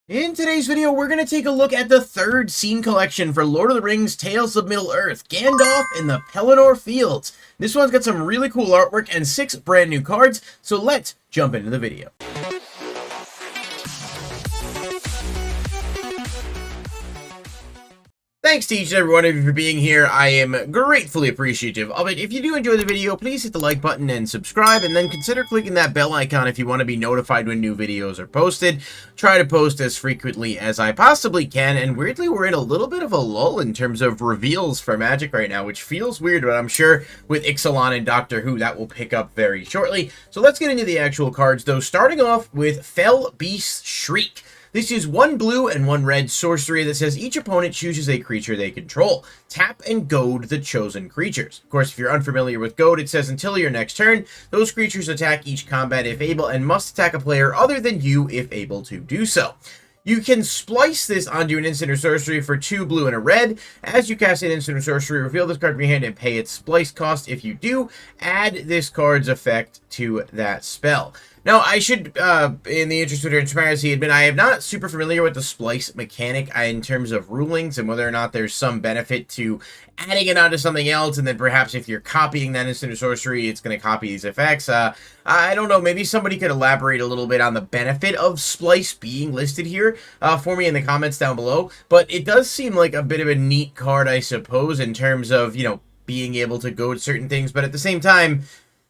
In today's video, we're going to take a look at the third scene collection for Lord of the Rings Tales of Middle-earth, Gandalf in the PELENNOR Fields. This one's got some really cool artwork and 6 brand new cards, so let's jump into the video. Thanks to each and every one of you for being here. I am gratefully appreciative of it. If you do enjoy the video, please hit the like button and subscribe, and then consider clicking that bell icon if you want to be notified when new videos are posted. Try to post as frequently as I possibly can, and weirdly, we're in a little bit of a lull in terms of reveals for Magic right now, which feels weird, but I'm sure with Ixalan and Doctor Who, that will pick up very shortly. So let's get into the actual cards, though, starting off with Fel Beast Shriek. This is 1 blue and 1 red sorcery that says each opponent chooses a creature they control. Tap and goad the chosen creatures. Of course, if you're unfamiliar with goad, it says until your next turn, those creatures attack each combat if able and must attack a player other than you if able to do so. You can splice this onto an instant or sorcery for 2 blue and a red. As you cast an instant or sorcery, reveal this card from your hand and pay its splice cost. If you do, add this card's effect to that spell. Now, I should, in the interest of transparency, admit I am not super familiar with the splice mechanic in terms of rulings and whether or not there's some benefit to adding it onto something else, and then perhaps if you're copying that instant or sorcery, it's going to copy these effects. I don't know, maybe somebody could elaborate a little bit on the benefit of splice being listed here for me in the comments down below, but it does seem like a bit of a neat card, I suppose, in terms of, you know, being able to go to certain things, but at the same time,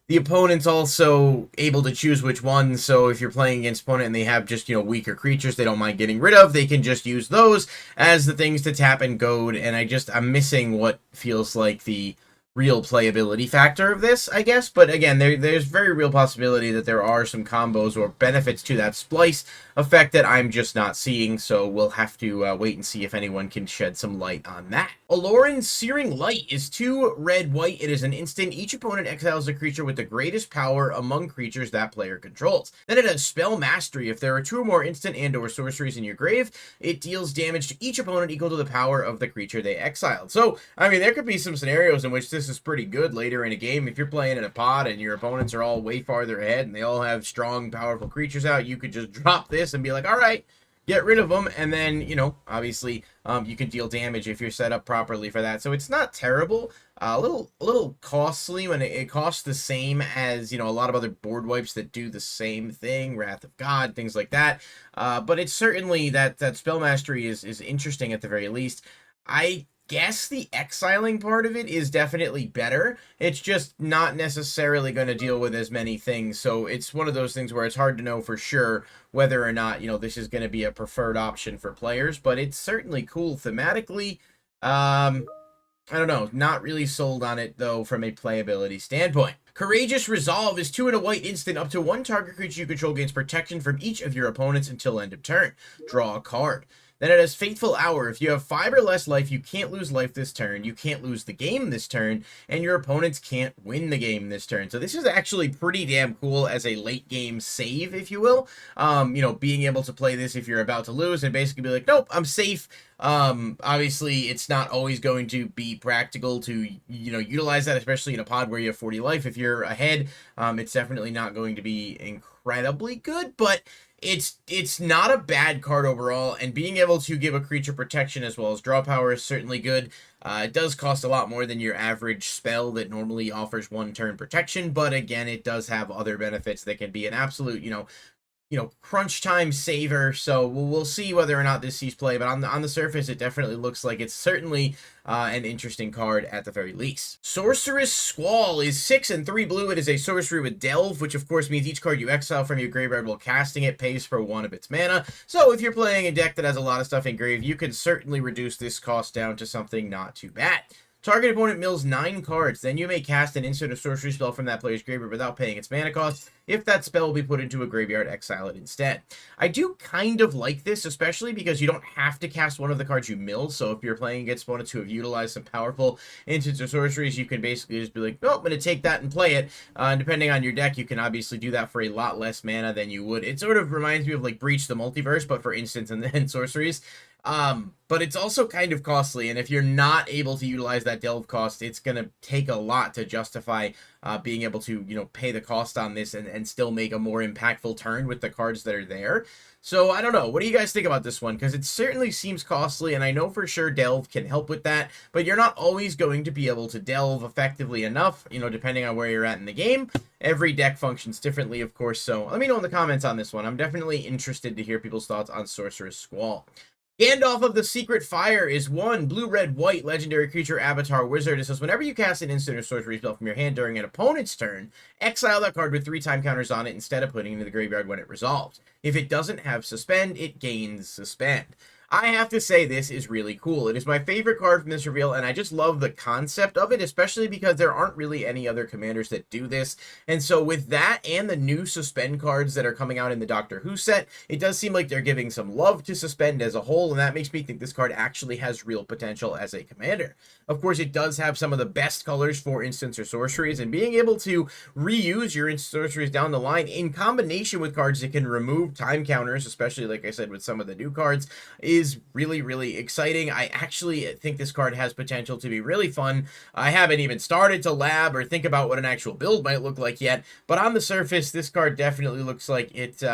the opponent's also able to choose which ones, so if you're playing against opponent and they have just, you know, weaker creatures they don't mind getting rid of, they can just use those as the things to tap and goad, and I'm missing what feels like the real playability factor of this, I guess, but again, there's very real possibility that there are some combos or benefits to that splice effect that I'm just not seeing, so we'll have to wait and see if anyone can shed some light on that. Aloran's Searing Light is 2 red-white. It is an instant. Each opponent exiles a creature with the greatest power among creatures that player controls. Then it has Spell Mastery. If there are 2 or more instant and or sorceries in your grave, it deals damage to each opponent equal to the power of the creature they exiled. So, I mean, there could be some scenarios in which this is pretty good later in a game. If you're playing in a pod and your opponents are all way farther ahead and they all have strong, powerful creatures out, you could just drop this and be like, all right, get rid of them, and then, you know, obviously, you can deal damage if you're set up properly for that. So it's not terrible. A little costly when it costs the same as, you know, a lot of other board wipes that do the same thing, Wrath of God, things like that. But it's certainly that spell mastery is interesting at the very least. I guess the exiling part of it is definitely better. It's just not necessarily going to deal with as many things, so it's one of those things where it's hard to know for sure whether or not, you know, this is going to be a preferred option for players, but it's certainly cool thematically. I don't know, not really sold on it though from a playability standpoint. Courageous Resolve is 2 and a white instant. Up to 1 target creature you control gains protection from each of your opponents until end of turn. Draw a card. Then it has Fateful Hour. If you have 5 or less life, you can't lose life this turn, you can't lose the game this turn, and your opponents can't win the game this turn. So this is actually pretty damn cool as a late game save, if you will. You know, being able to play this if you're about to lose and basically be like, nope, I'm safe. Obviously, it's not always going to be practical to, you know, utilize that, especially in a pod where you have 40 life. If you're ahead, it's definitely not going to be incredibly good, but it's not a bad card overall, and being able to give a creature protection as well as draw power is certainly good. It does cost a lot more than your average spell that normally offers 1 turn protection, but again, it does have other benefits that can be an absolute, you know, crunch time saver. So we'll see whether or not this sees play, but on the surface, it definitely looks like it's certainly an interesting card at the very least. Sorcerers Squall is 6 and 3 blue. It is a sorcery with Delve, which of course means each card you exile from your graveyard while casting it pays for 1 of its mana. So if you're playing a deck that has a lot of stuff engraved, you can certainly reduce this cost down to something not too bad. Target opponent mills 9 cards, then you may cast an instant or sorcery spell from that player's graveyard without paying its mana cost. If that spell will be put into a graveyard, exile it instead. I do kind of like this, especially because you don't have to cast one of the cards you mill, so if you're playing against opponents who have utilized some powerful instants or sorceries, you can basically just be like, nope, I'm going to take that and play it. Depending on your deck, you can obviously do that for a lot less mana than you would. It sort of reminds me of like Breach the Multiverse, but for instants and then sorceries. But it's also kind of costly, and if you're not able to utilize that delve cost, it's going to take a lot to justify being able to, you know, pay the cost on this and and still make a more impactful turn with the cards that are there. So I don't know. What do you guys think about this one? Because it certainly seems costly, and I know for sure Delve can help with that, but you're not always going to be able to Delve effectively enough, you know, depending on where you're at in the game. Every deck functions differently, of course, so let me know in the comments on this one. I'm definitely interested to hear people's thoughts on Sorcerer's Squall. Gandalf of the Secret Fire is 1 blue, red, white legendary creature avatar wizard. It says whenever you cast an instant or sorcery spell from your hand during an opponent's turn, exile that card with 3 time counters on it instead of putting it into the graveyard when it resolves. If it doesn't have suspend, it gains suspend. I have to say this is really cool. It is my favorite card from this reveal, and I just love the concept of it, especially because there aren't really any other commanders that do this. And so with that and the new suspend cards that are coming out in the Doctor Who set, it does seem like they're giving some love to suspend as a whole, and that makes me think this card actually has real potential as a commander. Of course, it does have some of the best colors for instants or sorceries, and being able to reuse your sorceries down the line in combination with cards that can remove time counters, especially like I said with some of the new cards, is really, really exciting. I actually think this card has potential to be really fun. I haven't even started to lab or think about what an actual build might look like yet, but on the surface, this card definitely looks like it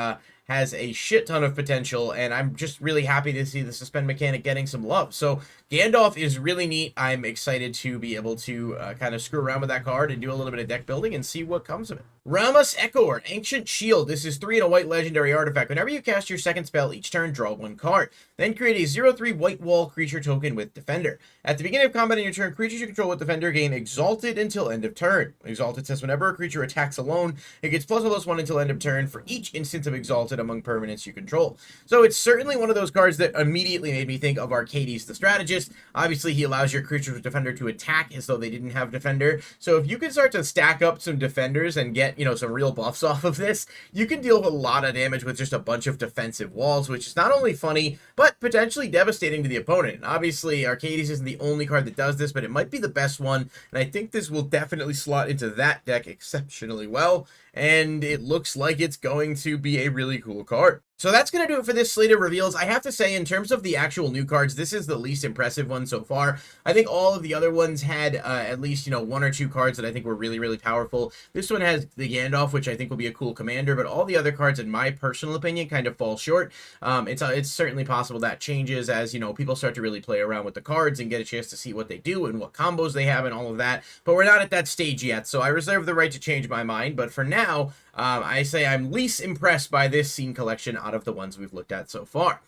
has a shit ton of potential, and I'm just really happy to see the suspend mechanic getting some love. So Gandalf is really neat. I'm excited to be able to kind of screw around with that card and do a little bit of deck building and see what comes of it. Ramos Echoer, Ancient Shield. This is 3 and a white legendary artifact. Whenever you cast your second spell each turn, draw 1 card. Then create a 0/3 white wall creature token with Defender. At the beginning of combat in your turn, creatures you control with Defender gain Exalted until end of turn. Exalted says whenever a creature attacks alone, it gets +1/+1 until end of turn for each instance of Exalted among permanents you control. So it's certainly one of those cards that immediately made me think of Arcades the Strategist. Obviously, he allows your creatures with Defender to attack as though they didn't have Defender. So if you can start to stack up some Defenders and get, you know, some real buffs off of this, you can deal with a lot of damage with just a bunch of defensive walls, which is not only funny, but potentially devastating to the opponent. Obviously, Arcades isn't the only card that does this, but it might be the best one, and I think this will definitely slot into that deck exceptionally well, and it looks like it's going to be a really cool card. So that's going to do it for this slate of reveals. I have to say, in terms of the actual new cards, this is the least impressive one so far. I think all of the other ones had at least, you know, 1 or 2 cards that I think were really, really powerful. This one has the Gandalf, which I think will be a cool commander, but all the other cards, in my personal opinion, kind of fall short. It's certainly possible that changes as, you know, people start to really play around with the cards and get a chance to see what they do and what combos they have and all of that. But we're not at that stage yet, so I reserve the right to change my mind. But for now, I say I'm least impressed by this scene collection out of the ones we've looked at so far.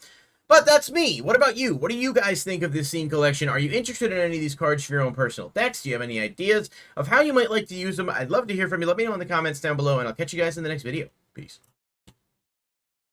But that's me. What about you? What do you guys think of this scene collection? Are you interested in any of these cards for your own personal decks? Do you have any ideas of how you might like to use them? I'd love to hear from you. Let me know in the comments down below, and I'll catch you guys in the next video. Peace.